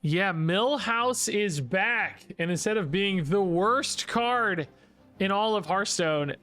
Yeah, Millhouse is back, and instead of being the worst card in all of Hearthstone,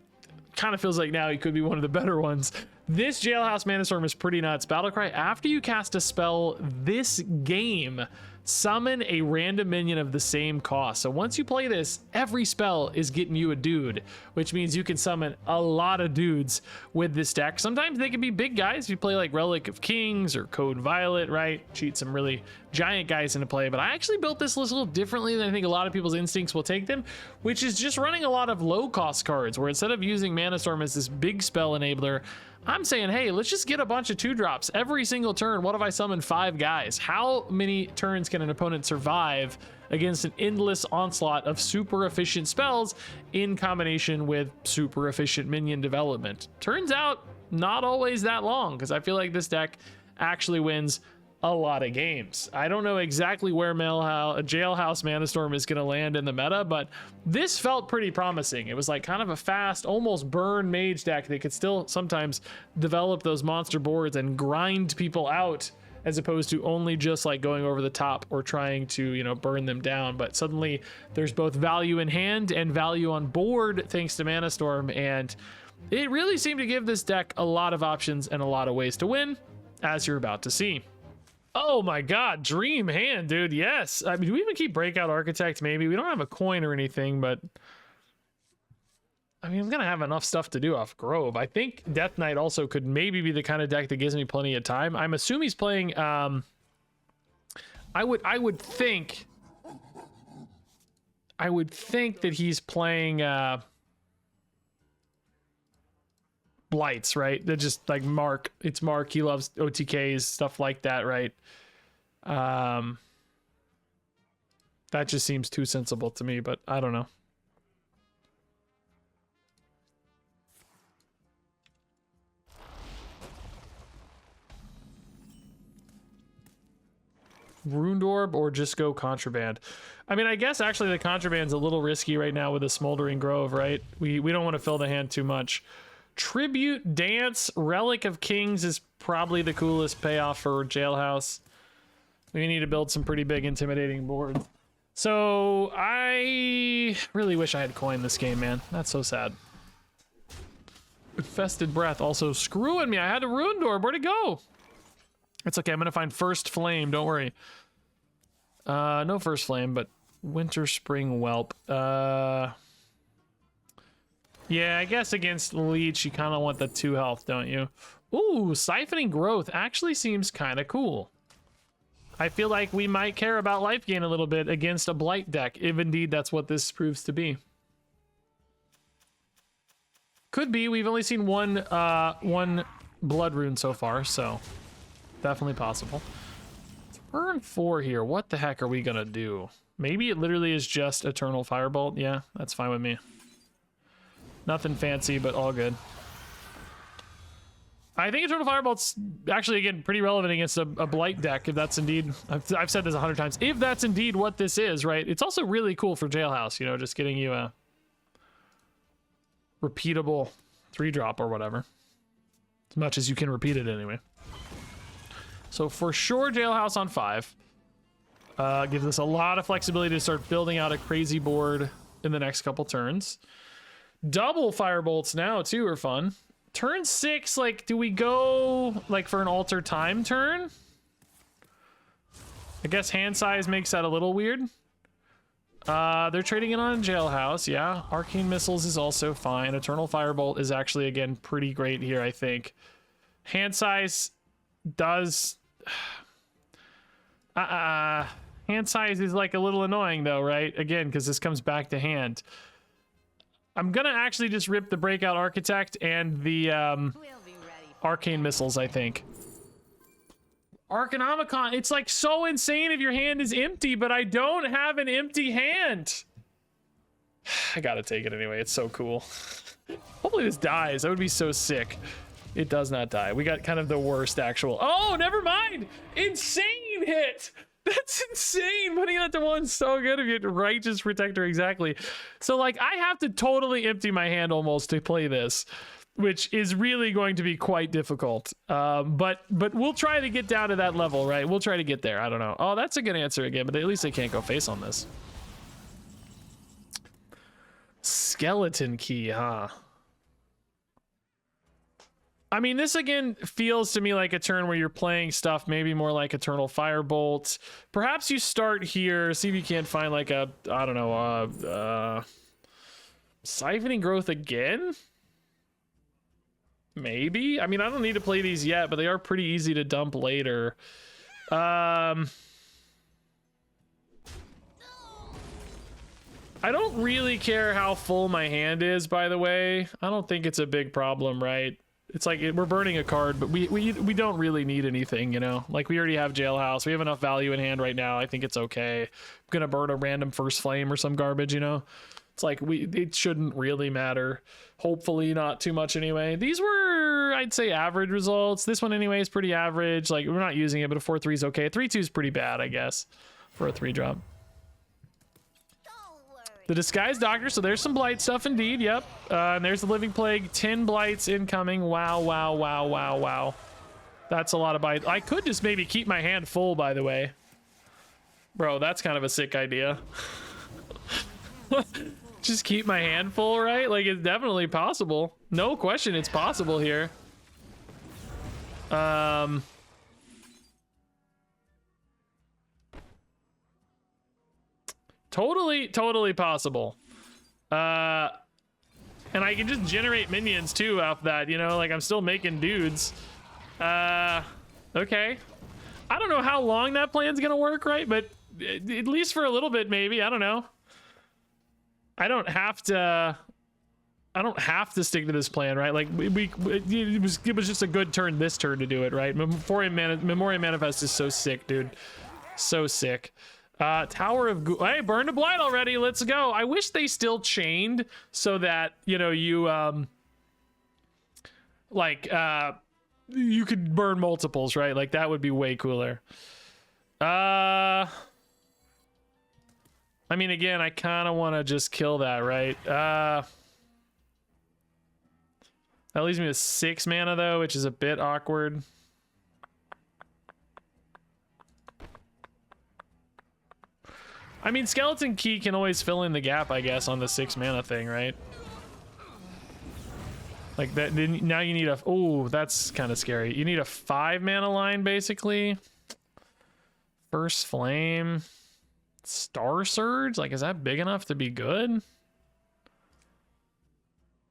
kind of feels like now he could be one of the better ones. This Jailhouse Manastorm is pretty nuts. Battlecry, after you cast a spell this game, summon a random minion of the same cost. So once you play this, every spell is getting you a dude, which means you can summon a lot of dudes with this deck. Sometimes they can be big guys. You play like Relic of Kings or Code Violet, right? Cheat some really giant guys into play. But I actually built this list a little differently than I think a lot of people's instincts will take them, which is just running a lot of low cost cards, where instead of using Manastorm as this big spell enabler, I'm saying, hey, let's just get a bunch of 2-drops every single turn. What if I summon 5 guys? How many turns can an opponent survive against an endless onslaught of super efficient spells in combination with super efficient minion development? Turns out not always that long, because I feel like this deck actually wins a lot of games. I don't know exactly where Jailhouse Manastorm is going to land in the meta, but this felt pretty promising. It was like kind of a fast, almost burn mage deck that could still sometimes develop those monster boards and grind people out, as opposed to only just like going over the top or trying to, you know, burn them down. But suddenly there's both value in hand and value on board thanks to Manastorm, and it really seemed to give this deck a lot of options and a lot of ways to win, as you're about to see. Oh my god, dream hand, dude. Yes. I mean, do we even keep Breakout Architect? Maybe. We don't have a coin or anything, but I mean, I'm gonna have enough stuff to do off Grove. I think Death Knight also could maybe be the kind of deck that gives me plenty of time. I'm assuming he's playing I would think that he's playing Blights, right? They're just like Mark. It's Mark. He loves OTKs, stuff like that, right? That just seems too sensible to me, but I don't know. Runed Orb or just go Contraband? I mean, I guess actually the Contraband's a little risky right now with a Smoldering Grove, right? We don't want to fill the hand too much. Tribute Dance Relic of Kings is probably the coolest payoff for Jailhouse. We need to build some pretty big intimidating boards. So I really wish I had coin this game, man. That's so sad. Infested Breath also screwing me. I had a Ruined Orb. Where'd it go? It's okay. I'm gonna find First Flame. Don't worry. No First Flame, but Winter Spring Whelp. Yeah, I guess against Leech, you kind of want the 2 health, don't you? Ooh, Siphoning Growth actually seems kind of cool. I feel like we might care about life gain a little bit against a Blight deck, if indeed that's what this proves to be. Could be. We've only seen one Blood Rune so far, so definitely possible. Turn 4 here. What the heck are we gonna do? Maybe it literally is just Eternal Firebolt. Yeah, that's fine with me. Nothing fancy, but all good. I think Eternal Firebolt's actually, again, pretty relevant against a Blight deck, if that's indeed... I've said this 100 times. If that's indeed what this is, right? It's also really cool for Jailhouse, you know, just getting you a repeatable 3-drop or whatever. As much as you can repeat it anyway. So for sure, Jailhouse on 5. Gives us a lot of flexibility to start building out a crazy board in the next couple turns. Double Firebolts now, too, are fun. Turn 6, like, do we go, like, for an Alter Time turn? I guess hand size makes that a little weird. They're trading it on Jailhouse, yeah. Arcane Missiles is also fine. Eternal Firebolt is actually, again, pretty great here, I think. Hand size does... Hand size is, like, a little annoying, though, right? Again, because this comes back to hand. I'm gonna actually just rip the Breakout Architect and the Arcane Missiles, I think. Arcanomicon, it's like so insane if your hand is empty, but I don't have an empty hand. I gotta take it anyway, it's so cool. Hopefully this dies, that would be so sick. It does not die. We got kind of the worst actual... Oh, never mind! Insane hit! That's insane. Putting it to 1 so good if you had Righteous Protector, exactly. So like I have to totally empty my hand almost to play this. which is really going to be quite difficult. But we'll try to get down to that level, right? We'll try to get there. I don't know. Oh, that's a good answer again, but at least they can't go face on this. Skeleton key, huh? I mean, this again feels to me like a turn where you're playing stuff maybe more like Eternal Firebolt. Perhaps you start here, see if you can't find like a, I don't know, Siphoning Growth again? Maybe? I mean, I don't need to play these yet, but they are pretty easy to dump later. I don't really care how full my hand is, by the way. I don't think it's a big problem, right? It's like we're burning a card, but we don't really need anything, you know? Like, we already have Jailhouse. We have enough value in hand right now. I think it's okay. I'm gonna burn a random First Flame or some garbage, you know? It's like, it shouldn't really matter. Hopefully not too much anyway. These were, I'd say, average results. This one anyway is pretty average. Like, we're not using it, but a 4-3 is okay. 3-2 is pretty bad, I guess, for a 3-drop. The Disguised Doctor, so there's some Blight stuff indeed, yep. And there's the Living Plague, 10 Blights incoming. Wow, wow, wow, wow, wow. That's a lot of Blight. I could just maybe keep my hand full, by the way. Bro, that's kind of a sick idea. Just keep my hand full, right? Like, it's definitely possible. No question, it's possible here. Totally possible. And I can just generate minions too off that, you know, like I'm still making dudes. Okay. I don't know how long that plan's gonna work, right? But at least for a little bit, maybe. I don't know. I don't have to stick to this plan, right? Like it was just a good turn this turn to do it, right? Memoria Manifest is so sick, dude. So sick. Tower of hey, burn a blight already. Let's go. I wish they still chained so that, you know, you you could burn multiples, right? Like that would be way cooler. I mean, again, I kind of want to just kill that, right? That leaves me with 6 mana though, which is a bit awkward. I mean, Skeleton Key can always fill in the gap, I guess, on the 6 mana thing, right? Like that. Now you need a. Oh, that's kind of scary. You need a 5 mana line, basically. First Flame, Star Surge. Like, is that big enough to be good?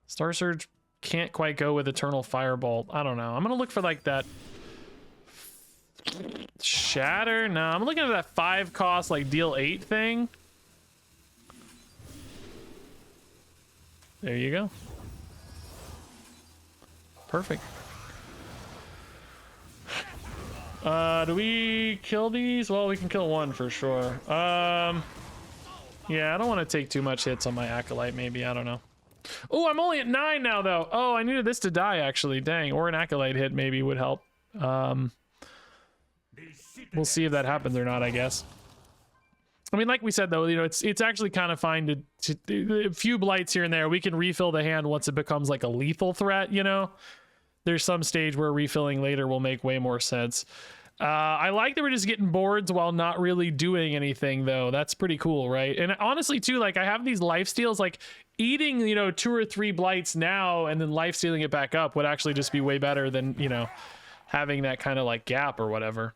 Star Surge can't quite go with Eternal Firebolt. I don't know. I'm gonna look for like that. Shatter? No, I'm looking at that 5 cost, like deal 8 thing. There you go. Perfect. Do we kill these? Well, we can kill one for sure. Yeah, I don't want to take too much hits on my Acolyte, maybe. I don't know. Oh, I'm only at 9 now, though. Oh, I needed this to die, actually. Dang, or an Acolyte hit maybe would help. We'll see if that happens or not, I guess. I mean, like we said, though, you know, it's actually kind of fine to a few blights here and there. We can refill the hand once it becomes like a lethal threat, you know? There's some stage where refilling later will make way more sense. I like that we're just getting boards while not really doing anything, though. That's pretty cool, right? And honestly, too, like, I have these lifesteals, like, eating, you know, 2 or 3 blights now and then lifestealing it back up would actually just be way better than, you know, having that kind of, like, gap or whatever.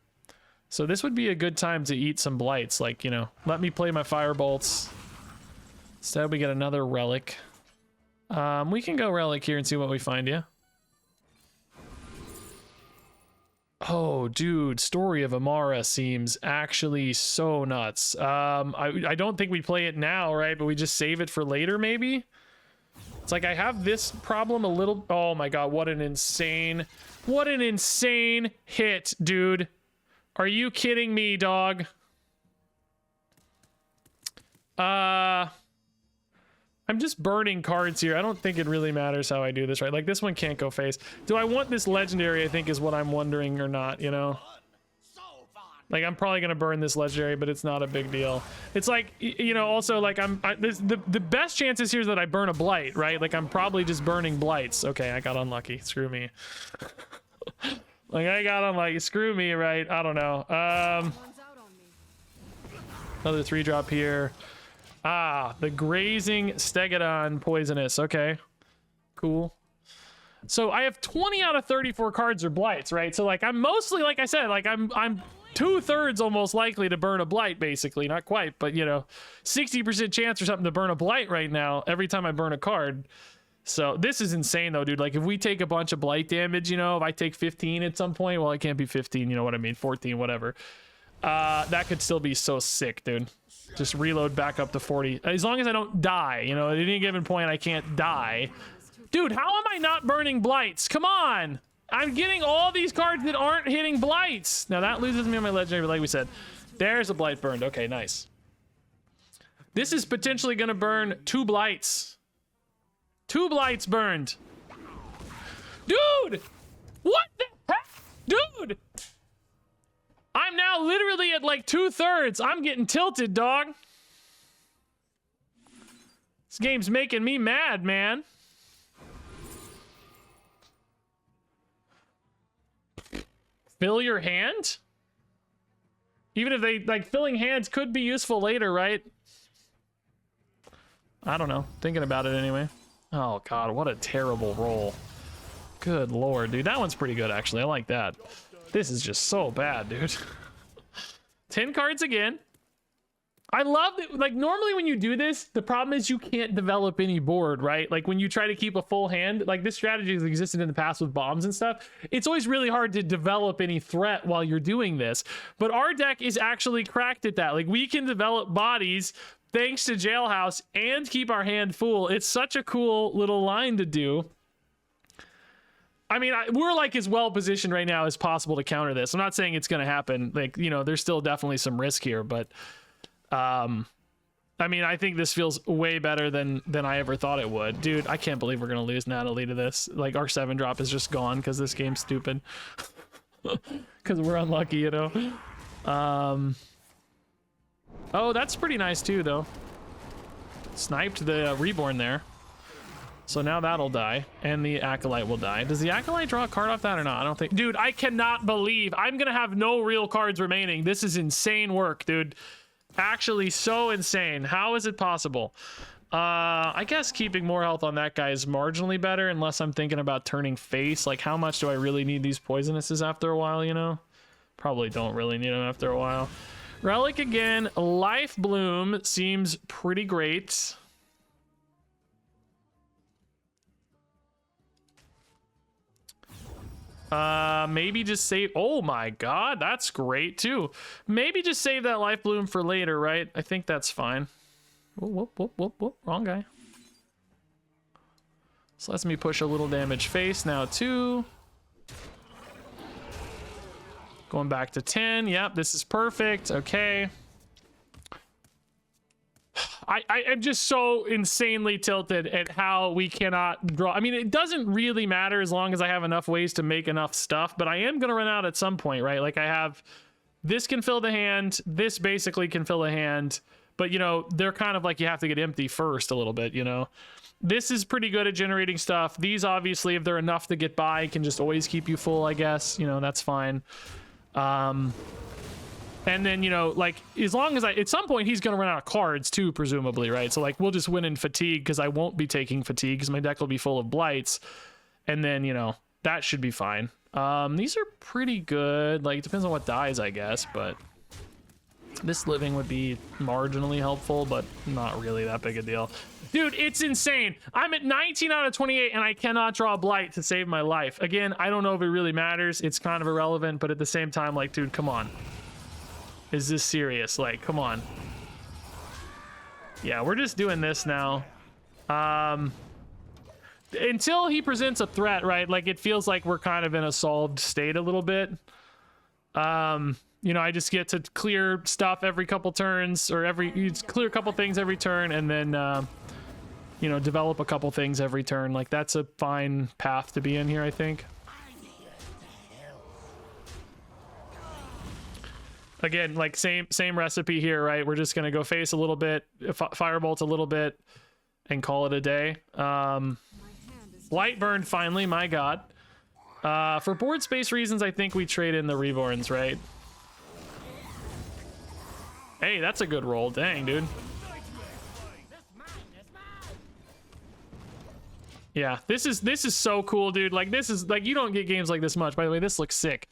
So this would be a good time to eat some blights. Like, you know, let me play my Firebolts. Instead, we get another Relic. We can go Relic here and see what we find, yeah? Oh, dude, Story of Amara seems actually so nuts. I don't think we play it now, right? But we just save it for later, maybe? It's like I have this problem a little... Oh my god, what an insane hit, dude. Are you kidding me, dog? I'm just burning cards here. I don't think it really matters how I do this, right? Like, this one can't go face. Do I want this legendary, I think, is what I'm wondering or not, you know? Like, I'm probably gonna burn this legendary, but it's not a big deal. It's like, you know, also like the best chances here is that I burn a blight, right? Like, I'm probably just burning blights. Okay, I got unlucky. Screw me. Like, I got unlucky. Screw me, right? I don't know. Another 3-drop here. Ah, the grazing Stegodon poisonous. Okay, cool. So I have 20 out of 34 cards are blights, right? So like I'm mostly, like I said, like I'm 2/3 almost likely to burn a blight, basically. Not quite, but you know, 60% chance or something to burn a blight right now every time I burn a card. So this is insane though, dude. Like if we take a bunch of blight damage, you know, if I take 15 at some point, well, it can't be 15, you know what I mean, 14, whatever. That could still be so sick, dude. Just reload back up to 40. As long as I don't die, you know, at any given point I can't die. Dude, how am I not burning blights? Come on! I'm getting all these cards that aren't hitting blights. Now that loses me on my legendary, but like we said, there's a blight burned. Okay, nice. This is potentially gonna burn 2 blights. 2 blights burned. Dude! What the heck? Dude! I'm now literally at like 2/3. I'm getting tilted, dog. This game's making me mad, man. Fill your hand? Even if they, like, filling hands could be useful later, right? I don't know. Thinking about it anyway. Oh, God, what a terrible roll. Good lord, dude. That one's pretty good, actually. I like that. This is just so bad, dude. 10 cards again. I love that, like, normally when you do this, the problem is you can't develop any board, right? Like, when you try to keep a full hand, like, this strategy has existed in the past with bombs and stuff. It's always really hard to develop any threat while you're doing this. But our deck is actually cracked at that. Like, we can develop bodies thanks to Jailhouse and keep our hand full. It's such a cool little line to do. I mean, we're like as well positioned right now as possible to counter this. I'm not saying it's going to happen. Like, you know, there's still definitely some risk here, but I mean, I think this feels way better than I ever thought it would. Dude, I can't believe we're going to lose Natalie to this. Like, our 7-drop is just gone because this game's stupid. Because we're unlucky, you know? Oh, that's pretty nice too, though. Sniped the Reborn there. So now that'll die, and the Acolyte will die. Does the Acolyte draw a card off that or not? I don't think... Dude, I cannot believe I'm going to have no real cards remaining. This is insane work, dude. Actually, so insane. How is it possible? I guess keeping more health on that guy is marginally better, unless I'm thinking about turning face. Like, how much do I really need these poisonouses after a while, you know? Probably don't really need them after a while. Relic again. Life Bloom seems pretty great. Maybe just save... Oh my god, that's great too. Maybe just save that Life Bloom for later, right? I think that's fine. Whoop, whoop, whoop, whoop. Wrong guy. So lets me push a little damage face now too. Going back to 10. Yep, this is perfect. Okay. I'm just so insanely tilted at how we cannot draw. I mean, it doesn't really matter as long as I have enough ways to make enough stuff, but I am going to run out at some point, right? Like I have, this can fill the hand, this basically can fill the hand, but you know, they're kind of like you have to get empty first a little bit, you know? This is pretty good at generating stuff. These obviously, if they're enough to get by, can just always keep you full, I guess. You know, that's fine. And then, you know, like, as long as at some point, he's going to run out of cards too, presumably, right? So, like, we'll just win in fatigue because I won't be taking fatigue because my deck will be full of blights. And then, you know, that should be fine. These are pretty good. Like, it depends on what dies, I guess, but this living would be marginally helpful, but not really that big a deal. Dude, it's insane. I'm at 19 out of 28, and I cannot draw a blight to save my life. Again, I don't know if it really matters. It's kind of irrelevant, but at the same time, like, dude, come on. Is this serious? Like, come on. Yeah, we're just doing this now. Until he presents a threat, right? Like, it feels like we're kind of in a solved state a little bit. You know, I just get to clear stuff every couple turns, or clear a couple things every turn, and then, you know, develop a couple things every turn. Like, that's a fine path to be in here, I think. Again, like same recipe here, right? We're just gonna go face a little bit, firebolt a little bit, and call it a day. Light burned finally, my god. For board space reasons, I think we trade in the Reborns, right? Hey, that's a good roll. Dang, dude. Yeah, this is so cool, dude. Like, this is like, you don't get games like this much. By the way, this looks sick.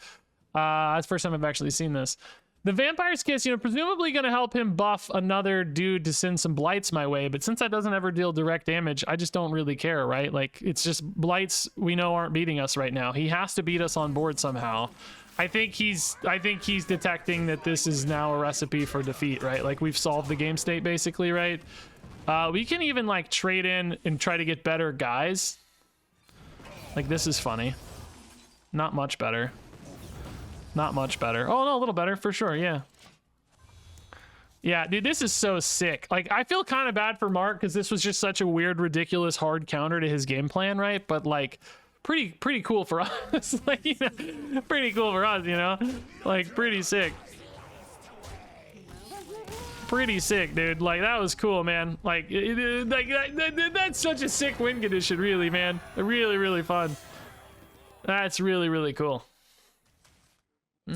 That's the first time I've actually seen this. The Vampire's Kiss, you know, presumably going to help him buff another dude to send some blights my way, but since that doesn't ever deal direct damage, I just don't really care, right? Like, it's just blights we know aren't beating us right now. He has to beat us on board somehow. I think he's detecting that this is now a recipe for defeat, right? Like, we've solved the game state basically, right? We can even like trade in and try to get better guys. Like, this is funny. Not much better. Not much better. Oh no, a little better for sure. Yeah. Yeah, dude, this is so sick. Like, I feel kind of bad for Mark because this was just such a weird, ridiculous, hard counter to his game plan, right? But like, pretty cool for us. Like, you know, pretty cool for us, you know? Like, pretty sick. Pretty sick, dude. Like, that was cool, man. Like, that's such a sick win condition, really, man. Really fun. That's really cool.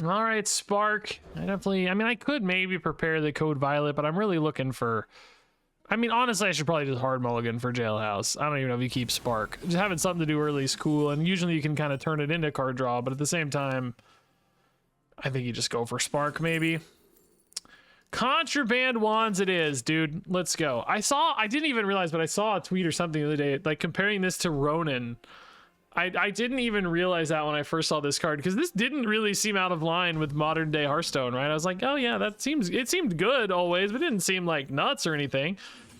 All right, Spark. I mean, I could maybe prepare the Code Violet, but I'm really looking for, I mean, honestly, I should probably just hard mulligan for Jailhouse. I don't even know if you keep Spark. Just having something to do early is cool, and usually you can kind of turn it into card draw, but at the same time, I think you just go for Spark, maybe. Contraband wands it is, dude. Let's go. I didn't even realize, but I saw a tweet or something the other day, like comparing this to Ronin. I didn't even realize that when I first saw this card, because this didn't really seem out of line with modern day Hearthstone, right? I was like, oh yeah, it seemed good always, but it didn't seem like nuts or anything.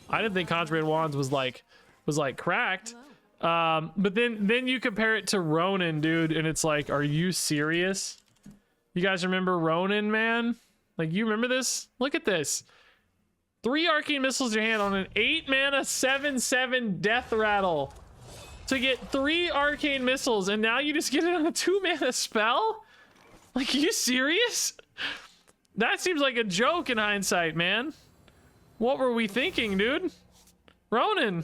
I didn't think Contraband wands was like cracked. But then you compare it to Ronin, dude, and it's like, are you serious? You guys remember Ronin, man? Like, you remember this? Look at this. 3 arcane missiles in your hand on an 8 mana 7/7 death rattle to get 3 arcane missiles, and now you just get it on a 2 mana spell? Like, are you serious? That seems like a joke in hindsight, man. What were we thinking, dude? Ronin.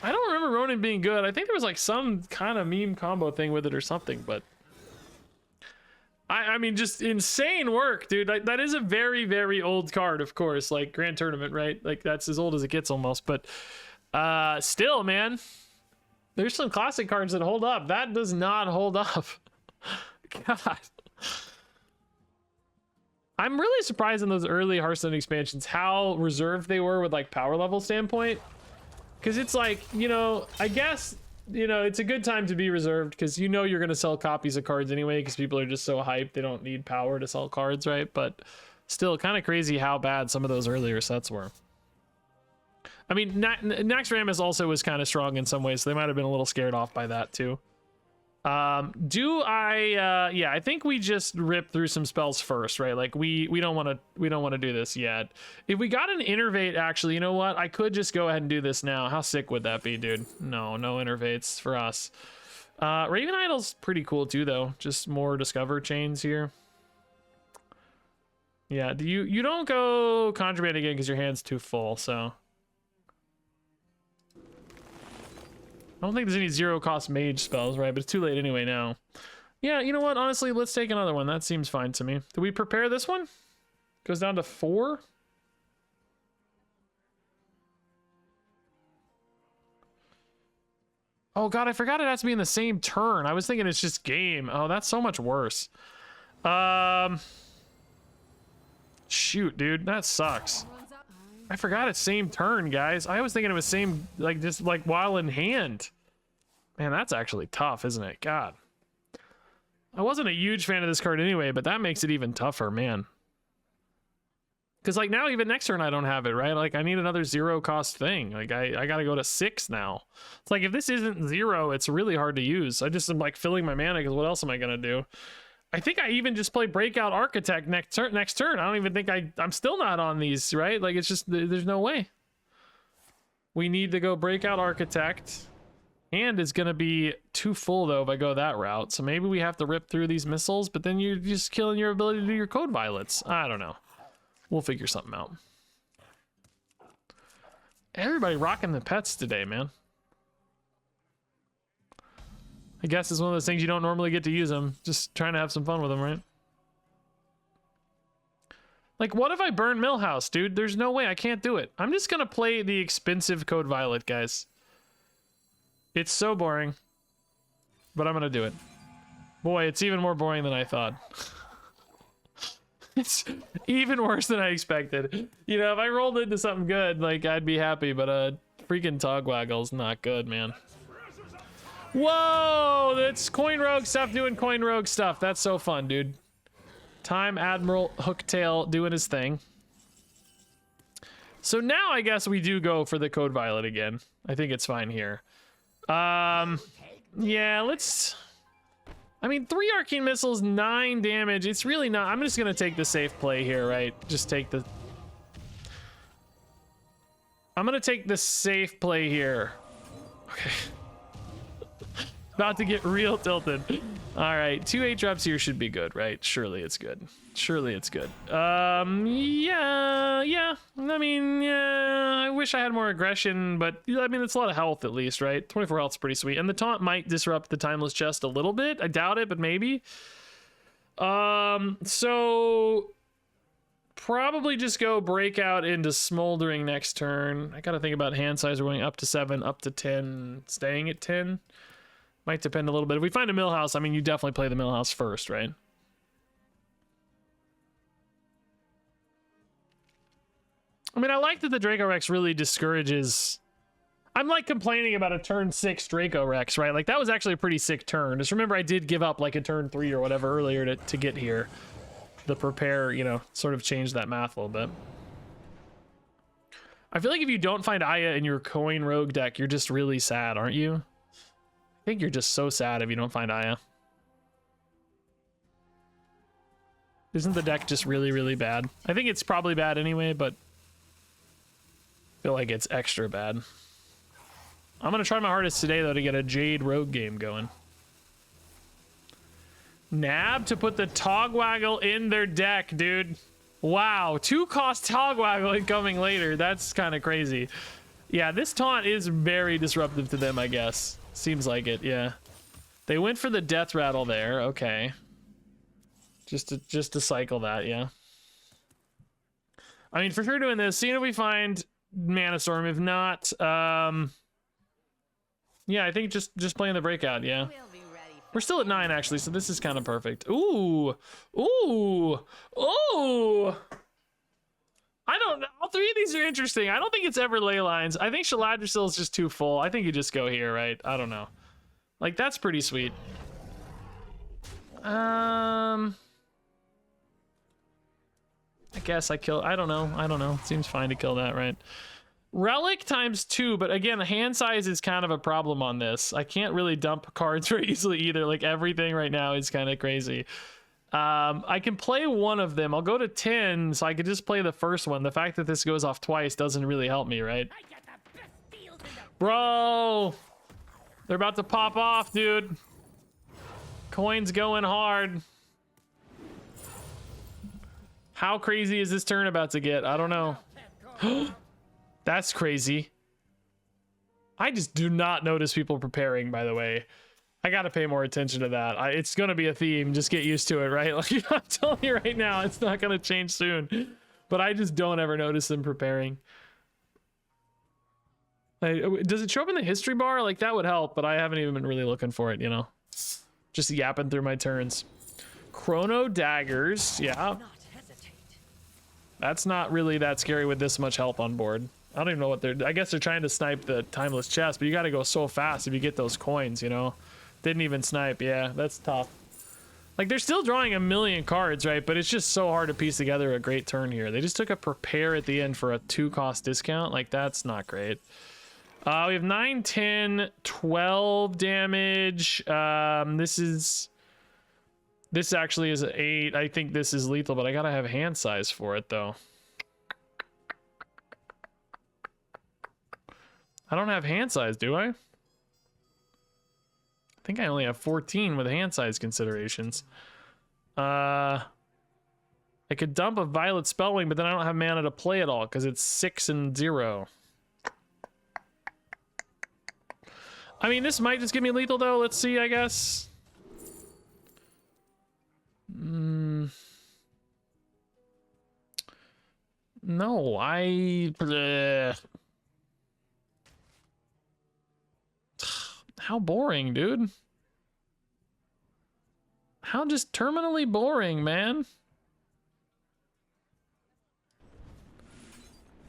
I don't remember Ronin being good. I think there was like some kind of meme combo thing with it or something, but I mean, just insane work, dude. That is a very old card, of course, like Grand Tournament, right? Like, that's as old as it gets almost, but still, man, there's some classic cards that hold up. That does not hold up. God. I'm really surprised in those early Hearthstone expansions how reserved they were with like power level standpoint, because it's like, you know, I guess, you know, it's a good time to be reserved because you know you're going to sell copies of cards anyway because people are just so hyped they don't need power to sell cards, right? But still, kind of crazy how bad some of those earlier sets were. I mean, Naxxramas also was kind of strong in some ways, so they might have been a little scared off by that too. Yeah, I think we just rip through some spells first, right? Like, we don't want to do this yet. If we got an Innervate, actually, you know what? I could just go ahead and do this now. How sick would that be, dude? No Innervates for us. Raven Idol's pretty cool too, though. Just more Discover chains here. Yeah, you don't go Contraband again because your hand's too full, so I don't think there's any 0-cost mage spells, right? But it's too late anyway now. Yeah, you know what? Honestly, let's take another one. That seems fine to me. Do we prepare this one? Goes down to 4. Oh god, I forgot it has to be in the same turn. I was thinking it's just game. Oh, that's so much worse. Shoot, dude, that sucks. I forgot it's same turn, guys. I was thinking it was same, like, just like while in hand. Man, that's actually tough, isn't it? God. I wasn't a huge fan of this card anyway, but that makes it even tougher, man. Because, like, now even next turn I don't have it, right? Like, I need another 0-cost thing. Like, I gotta go to 6 now. It's like, if this isn't 0, it's really hard to use. I just am, like, filling my mana, because what else am I gonna do? I think I even just play Breakout Architect next turn. I don't even think I'm still not on these, right? Like, it's just, there's no way. We need to go Breakout Architect. Hand is going to be too full, though, if I go that route. So maybe we have to rip through these missiles, but then you're just killing your ability to do your code violets. I don't know. We'll figure something out. Everybody rocking the pets today, man. I guess it's one of those things you don't normally get to use them. Just trying to have some fun with them, right? Like, what if I burn Millhouse, dude? There's no way. I can't do it. I'm just going to play the expensive code violet, guys. It's so boring, but I'm gonna do it. Boy, it's even more boring than I thought. It's even worse than I expected. You know, if I rolled into something good, like, I'd be happy, but freaking Togwaggle's not good, man. Whoa, that's Coin Rogue stuff doing Coin Rogue stuff. That's so fun, dude. Time Admiral Hooktail doing his thing. So now I guess we do go for the code violet again. I think it's fine here. Yeah, let's... I mean, 3 arcane missiles, 9 damage. It's really not... I'm just gonna take the safe play here, right? Just take the... I'm gonna take the safe play here. Okay. About to get real tilted. All right, 2 8-drops here should be good, right? Surely it's good. Surely it's good. Yeah. I mean, yeah, I wish I had more aggression, but I mean, it's a lot of health at least, right? 24 health's pretty sweet. And the taunt might disrupt the timeless chest a little bit. I doubt it, but maybe. So probably just go breakout into smoldering next turn. I gotta think about hand size. We're going up to 7, up to 10, staying at 10. Might depend a little bit. If we find a Millhouse, I mean, you definitely play the Millhouse first, right? I mean, I like that the Draco Rex really discourages... I'm like complaining about a turn 6 Draco Rex, right? Like, that was actually a pretty sick turn. Just remember, I did give up like a turn 3 or whatever earlier to get here. The prepare, you know, sort of changed that math a little bit. I feel like if you don't find Aya in your Coin Rogue deck, you're just really sad, aren't you? I think you're just so sad if you don't find Aya. Isn't the deck just really, really bad? I think it's probably bad anyway, but I feel like it's extra bad. I'm going to try my hardest today, though, to get a Jade Rogue game going. Nab to put the Togwaggle in their deck, dude. Wow, 2-cost Togwaggle incoming later. That's kind of crazy. Yeah, this taunt is very disruptive to them, I guess. Seems like it, yeah. They went for the death rattle there. Okay. Just to cycle that, yeah. I mean, for sure doing this. Seeing if we find Manastorm. If not, yeah, I think just playing the breakout, yeah. We're still at 9 actually, so this is kind of perfect. Ooh, ooh, ooh. I don't know. All 3 of these are interesting. I don't think it's ever ley lines. I think Shaladrisil is just too full. I think you just go here, right? I don't know. Like, that's pretty sweet. I guess I kill. I don't know. Seems fine to kill that, right? Relic times 2, but again, hand size is kind of a problem on this. I can't really dump cards very easily either. Like, everything right now is kind of crazy. I can play one of them. I'll go to 10, so I could just play the first one. The fact that this goes off twice doesn't really help me, right? Bro! They're about to pop off, dude. Coin's going hard. How crazy is this turn about to get? I don't know. That's crazy. I just do not notice people preparing, by the way. I gotta pay more attention to that. It's gonna be a theme. Just get used to it, right? Like, I'm telling you right now, it's not gonna change soon. But I just don't ever notice them preparing. Like, does it show up in the history bar? Like, that would help, but I haven't even been really looking for it, you know? Just yapping through my turns. Chrono Daggers, yeah. That's not really that scary with this much health on board. I don't even know what they're... I guess they're trying to snipe the timeless chest, but you gotta go so fast if you get those coins, you know? Didn't even snipe. Yeah, that's tough. Like, they're still drawing a million cards, right? But it's just so hard to piece together a great turn here. They just took a prepare at the end for a 2-cost discount. Like, that's not great. We have 9, 10, 12 damage. This actually is 8. I think this is lethal, but I gotta have hand size for it, though. I don't have hand size, do I? think I only have 14 with hand size considerations. I could dump a Violet Spellwing, but then I don't have mana to play it all because it's 6 and 0. I mean, this might just give me lethal though. Let's see, I guess. No, how boring, dude. How just terminally boring, man.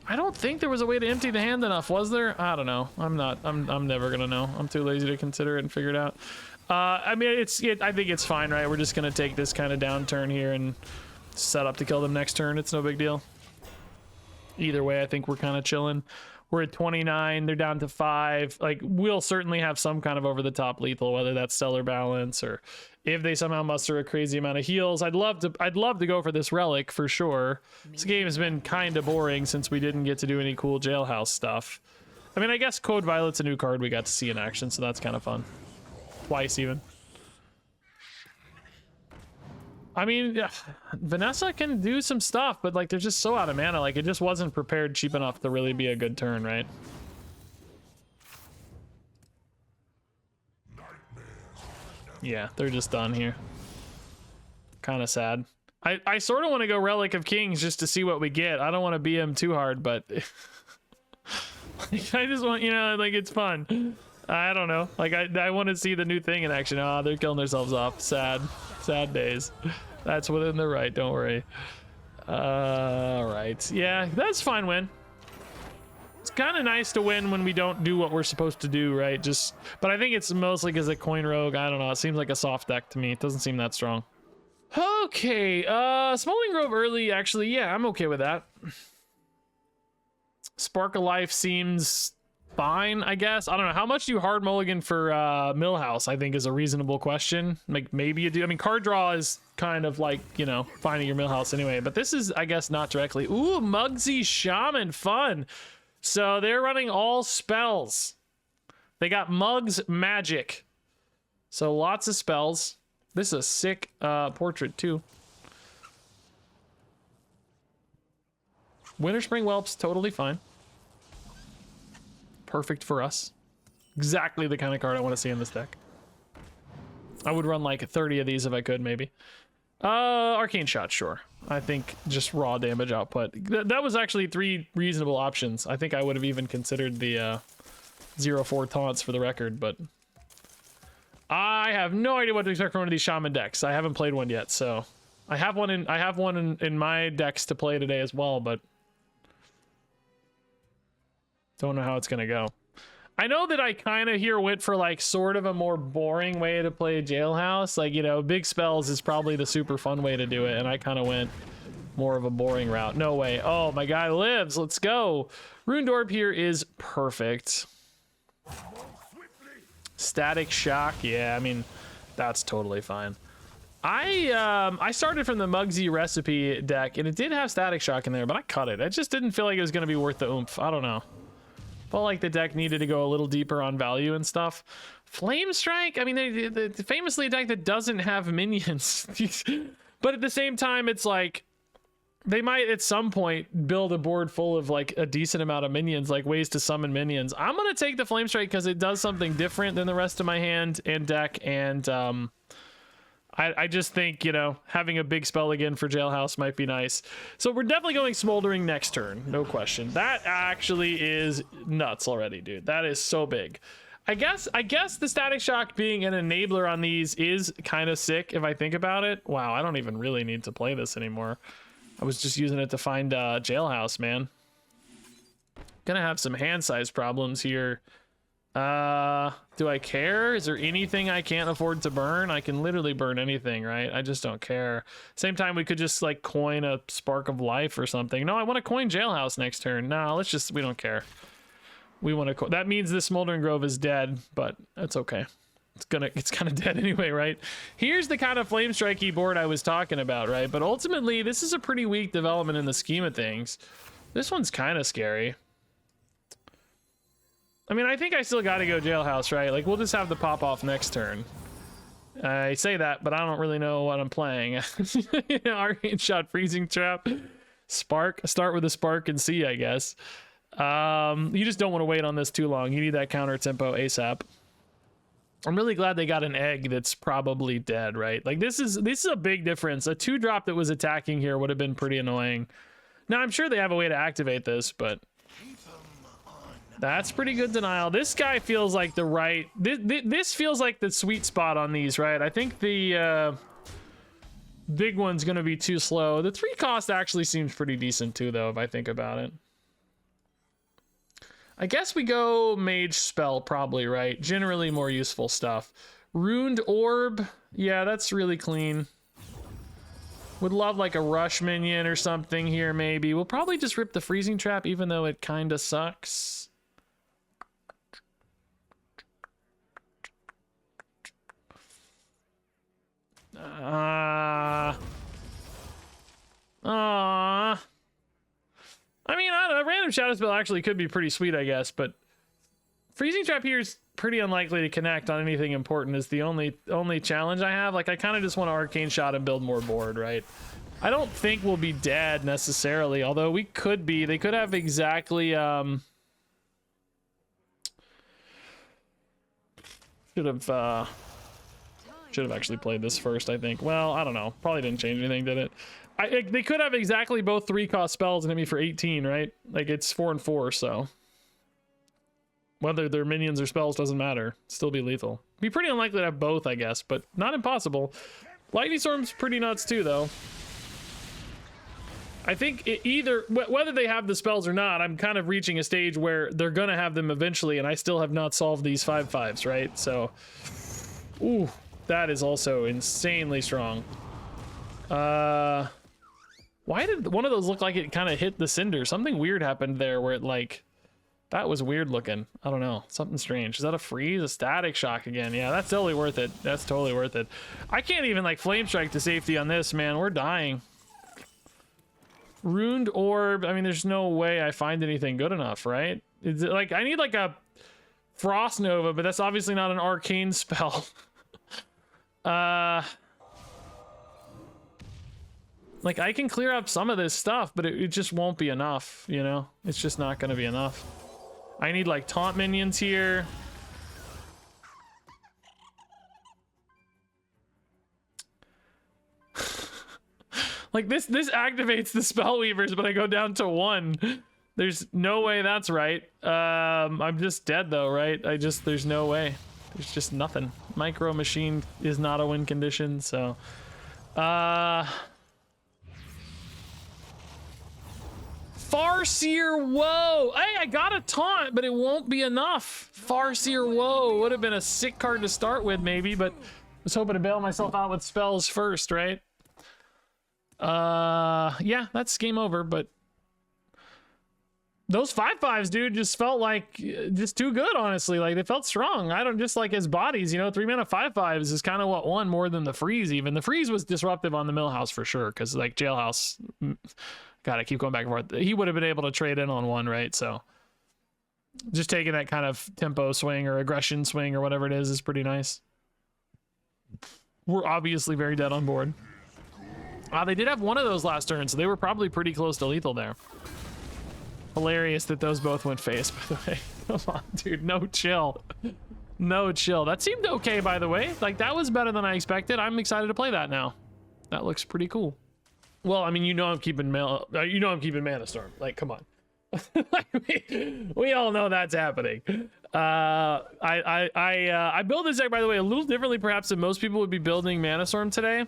I don't think there was a way to empty the hand enough, was there? I don't know. I'm never gonna know. I'm too lazy to consider it and figure it out. I mean, I think it's fine, right? We're just gonna take this kind of downturn here and set up to kill them next turn. It's no big deal. Either way, I think we're kind of chilling. We're at 29, they're down to 5. Like, we'll certainly have some kind of over-the-top lethal, whether that's Stellar Balance or if they somehow muster a crazy amount of heals. I'd love to go for this relic for sure. This game has been kind of boring since we didn't get to do any cool Jailhouse stuff. I mean, I guess Code Violet's a new card we got to see in action, so that's kind of fun. Twice even. I mean, yeah, Vanessa can do some stuff, but like they're just so out of mana. Like it just wasn't prepared cheap enough to really be a good turn, right? Yeah, they're just done here. Kind of sad. I sort of want to go Relic of Kings just to see what we get. I don't want to BM too hard, but like, I just want, you know, like it's fun. I don't know. Like I want to see the new thing in action. Oh, they're killing themselves off. Sad days. That's within the right, don't worry. All right, yeah, that's fine win. It's kind of nice to win when we don't do what we're supposed to do, right? But I think it's mostly because of Coin Rogue. I don't know, it seems like a soft deck to me. It doesn't seem that strong. Okay, Smoldering Grove early, actually, yeah, I'm okay with that. Spark of Life seems fine, I guess. I don't know. How much do you hard mulligan for Millhouse? I think is a reasonable question. Like maybe you do. I mean, card draw is kind of like, you know, finding your Millhouse anyway. But this is, I guess, not directly. Ooh, Mugsy Shaman, fun. So they're running all spells. They got Mugs Magic. So lots of spells. This is a sick portrait too. Winter Spring Whelp's totally fine. Perfect for us. Exactly the kind of card I want to see in this deck. I would run like 30 of these if I could, maybe. Arcane Shot, sure. I think just raw damage output. That was actually 3 reasonable options. I think I would have even considered the 0-4 taunts for the record, but I have no idea what to expect from one of these Shaman decks. I haven't played one yet, so I have one in my decks to play today as well, but don't know how it's gonna go. I know that I kind of here went for like sort of a more boring way to play Jailhouse. Like, you know, big spells is probably the super fun way to do it, and I kind of went more of a boring route. No way. Oh, my guy lives. Let's go. Runed Orb here is perfect. Static Shock. Yeah, I mean, that's totally fine. I started from the Mugsy recipe deck, and it did have Static Shock in there, but I cut it. I just didn't feel like it was going to be worth the oomph. I don't know. Felt like the deck needed to go a little deeper on value and stuff. Flame Strike, I mean, they famously a deck that doesn't have minions. But at the same time, it's like, they might at some point build a board full of like a decent amount of minions, like ways to summon minions. I'm going to take the Flame Strike because it does something different than the rest of my hand and deck, and I just think, you know, having a big spell again for Jailhouse might be nice. So we're definitely going Smoldering next turn, no question. That actually is nuts already, dude. That is so big. I guess the Static Shock being an enabler on these is kind of sick if I think about it. Wow, I don't even really need to play this anymore. I was just using it to find Jailhouse, man. Gonna have some hand size problems here. Do I care? Is there anything I can't afford to burn? I can literally burn anything, right? I just don't care. Same time, we could just like coin a Spark of Life or something. No, I want to coin Jailhouse next turn. No, let's just, we don't care. We want to, that means the Smoldering Grove is dead, but that's okay. It's kind of dead anyway, right? Here's the kind of Flame Strikey board I was talking about, right? But ultimately, this is a pretty weak development in the scheme of things. This one's kind of scary. I mean, I think I still got to go Jailhouse, right? Like, we'll just have the pop off next turn. I say that, but I don't really know what I'm playing. Arcane Shot, Freezing Trap, Spark. Start with a Spark and see, I guess. You just don't want to wait on this too long. You need that counter tempo ASAP. I'm really glad they got an egg that's probably dead, right? Like, this is a big difference. A 2-drop that was attacking here would have been pretty annoying. Now, I'm sure they have a way to activate this, but that's pretty good denial. This guy feels like the right... This feels like the sweet spot on these, right? I think the big one's going to be too slow. The 3 cost actually seems pretty decent too, though, if I think about it. I guess we go Mage Spell, probably, right? Generally more useful stuff. Ruined Orb. Yeah, that's really clean. Would love like a Rush minion or something here, maybe. We'll probably just rip the Freezing Trap, even though it kind of sucks. I mean, a random Shadow Spell actually could be pretty sweet, I guess, but Freezing Trap here is pretty unlikely to connect on anything important is the only challenge I have. Like, I kind of just want to Arcane Shot and build more board, right? I don't think we'll be dead necessarily, although we could be. They could have exactly, should have actually played this first, I think. Well, I don't know. Probably didn't change anything, did it? They could have exactly both 3-cost spells and hit me for 18, right? Like, it's 4 and 4, so whether they're minions or spells doesn't matter. Still be lethal. Be pretty unlikely to have both, I guess, but not impossible. Lightning Storm's pretty nuts too, though. I think whether they have the spells or not, I'm kind of reaching a stage where they're gonna have them eventually, and I still have not solved these 5/5s, right? So, ooh, that is also insanely strong. Why did one of those look like it kind of hit the cinder? Something weird happened there where it like, that was weird looking. I don't know, something strange. Is that a freeze? A static shock again? Yeah, that's totally worth it. That's totally worth it. I can't even like flame strike to safety on this, man. We're dying. Ruined Orb. I mean, there's no way I find anything good enough, right? Is it like, I need like a Frost Nova, but that's obviously not an arcane spell. Like, I can clear up some of this stuff, but it just won't be enough, you know? It's just not gonna be enough. I need, like, taunt minions here. Like, this activates the Spellweavers, but I go down to 1. There's no way that's right. I'm just dead, though, right? There's no way. There's just nothing. Micro Machine is not a win condition, so... Farseer Woe! Hey, I got a taunt, but it won't be enough. Farseer Woe would have been a sick card to start with, maybe, but I was hoping to bail myself out with spells first, right? Yeah, that's game over, but those 5/5s, dude, just felt like just too good, honestly. Like, they felt strong. I don't just like his bodies, you know, 3-mana 5/5s is kind of what won more than the freeze, even. The freeze was disruptive on the Millhouse for sure, because like Jailhouse, gotta keep going back and forth. He would have been able to trade in on 1, right? So just taking that kind of tempo swing or aggression swing or whatever it is pretty nice. We're obviously very dead on board. They did have one of those last turn, so they were probably pretty close to lethal there. Hilarious that those both went face, by the way. Come on, dude, no chill. No chill. That seemed okay, by the way. Like, that was better than I expected. I'm excited to play that now. That looks pretty cool. Well, I mean, you know I'm keeping Manastorm. Like, come on. we all know that's happening. I build this deck, by the way, a little differently perhaps than most people would be building Manastorm today.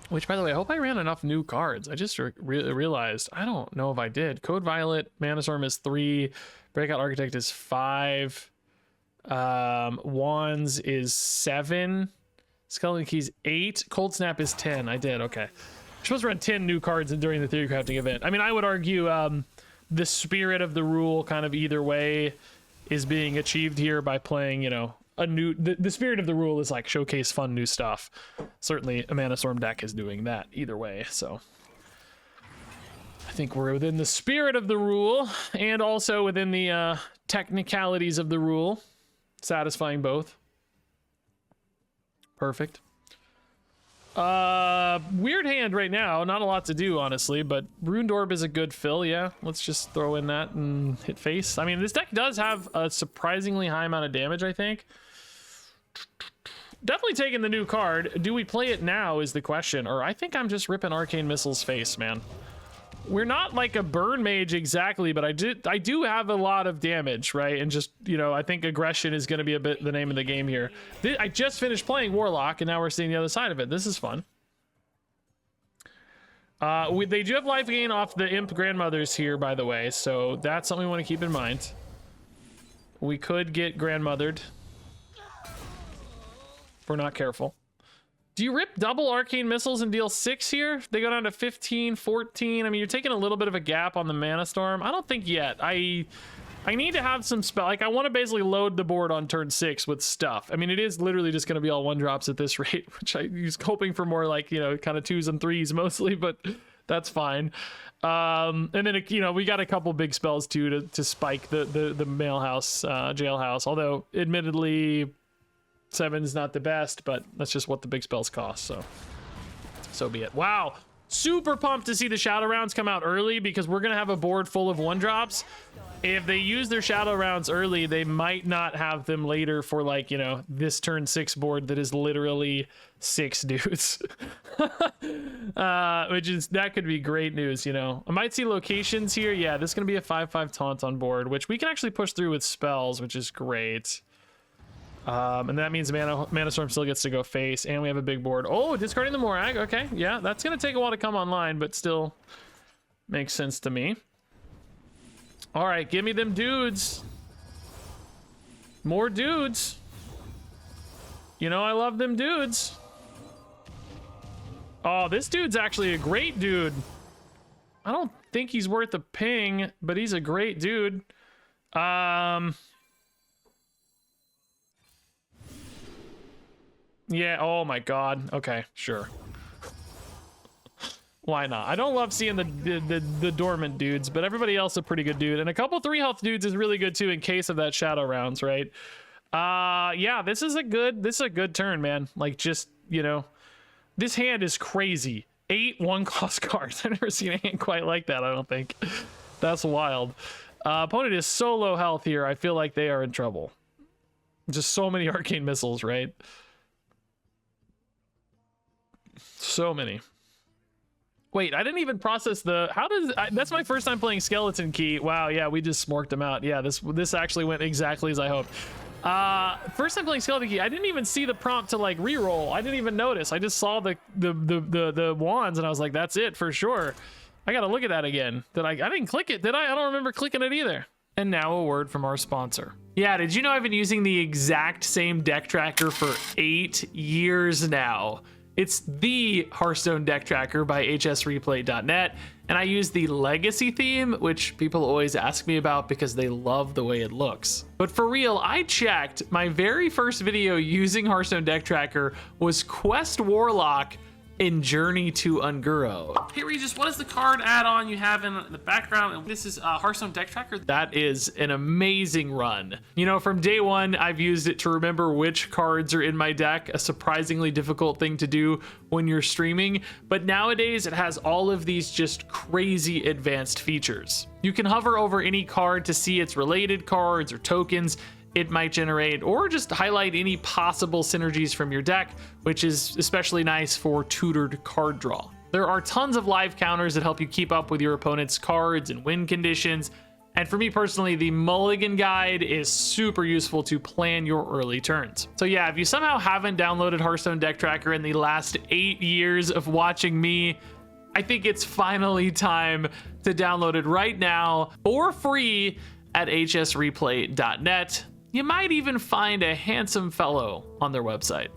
Which, by the way, I hope I ran enough new cards. I just realized, I don't know if I did. Code Violet, Manastorm is 3. Breakout Architect is 5. Wands is 7. Skeleton Keys 8. Cold Snap is 10. I did, okay. You're supposed to run 10 new cards during the Theorycrafting event. I mean, I would argue the spirit of the rule kind of either way is being achieved here by playing, you know, a new... The spirit of the rule is like showcase fun new stuff. Certainly a Manastorm deck is doing that either way, so... I think we're within the spirit of the rule and also within the technicalities of the rule, satisfying both. Perfect. Weird hand right now, not a lot to do honestly, but Ruined Orb is a good fill. Yeah, let's just throw in that and hit face. I mean, this deck does have a surprisingly high amount of damage, I think. Definitely taking the new card. Do we play it now is the question, or I think I'm just ripping Arcane Missile's face, man. We're not like a burn mage exactly, but I do have a lot of damage, right? And just, you know, I think aggression is going to be a bit the name of the game here. I just finished playing Warlock, and now we're seeing the other side of it. This is fun. They do have life gain off the Imp Grandmothers here, by the way, so that's something we want to keep in mind. We could get grandmothered if we're not careful. Do you rip double Arcane Missiles and deal 6 here? They go down to 15, 14. I mean, you're taking a little bit of a gap on the Manastorm. I don't think yet. I need to have some spell. Like, I want to basically load the board on turn 6 with stuff. I mean, it is literally just going to be all 1-drops at this rate, which I was hoping for more like, you know, kind of 2s and 3s mostly, but that's fine. And then, you know, we got a couple big spells too to spike the Jailhouse. Although, admittedly, 7's not the best, but that's just what the big spells cost, so be it. Wow, super pumped to see the Shadow Rounds come out early, because we're gonna have a board full of 1-drops. If they use their Shadow Rounds early, they might not have them later for, like, you know, this turn 6 board that is literally 6 dudes. That could be great news, you know. I might see locations here. Yeah, this is gonna be a 5/5 taunt on board, which we can actually push through with spells, which is great. And that means Manastorm still gets to go face, and we have a big board. Oh, discarding the Morag. Okay, yeah, that's gonna take a while to come online, but still makes sense to me. All right, give me them dudes. More dudes. You know I love them dudes. Oh, this dude's actually a great dude. I don't think he's worth a ping, but he's a great dude. Yeah, oh my god. Okay, sure. Why not? I don't love seeing the dormant dudes, but everybody else a pretty good dude. And a couple 3 health dudes is really good too in case of that Shadow Rounds, right? Yeah, this is a good turn, man. Like, just, you know, this hand is crazy. 8 1-cost cards. I've never seen a hand quite like that, I don't think. That's wild. Opponent is so low health here, I feel like they are in trouble. Just so many Arcane Missiles, right? So many. Wait, I didn't even process the... that's my first time playing Skeleton Key. Wow, yeah, we just smorked him out. Yeah, this actually went exactly as I hoped. First time playing Skeleton Key, I didn't even see the prompt to, like, reroll. I didn't even notice. I just saw the wands, and I was like, that's it for sure. I gotta look at that again. I didn't click it, did I? I don't remember clicking it either. And now a word from our sponsor. Yeah, did you know I've been using the exact same deck tracker for 8 years now? It's the Hearthstone deck tracker by hsreplay.net, and I use the Legacy theme, which people always ask me about because they love the way it looks. But for real, I checked. My very first video using Hearthstone deck tracker was Quest Warlock in Journey to Unguro. Hey Regis, what is the card add-on you have in the background? This is Hearthstone deck tracker. That is an amazing run. You know, from day one, I've used it to remember which cards are in my deck, a surprisingly difficult thing to do when you're streaming, but nowadays it has all of these just crazy advanced features. You can hover over any card to see its related cards or tokens it might generate, or just highlight any possible synergies from your deck, which is especially nice for tutored card draw. There are tons of live counters that help you keep up with your opponent's cards and win conditions, and for me personally, the Mulligan Guide is super useful to plan your early turns. So yeah, if you somehow haven't downloaded Hearthstone Deck Tracker in the last 8 years of watching me, I think it's finally time to download it right now for free at hsreplay.net. You might even find a handsome fellow on their website.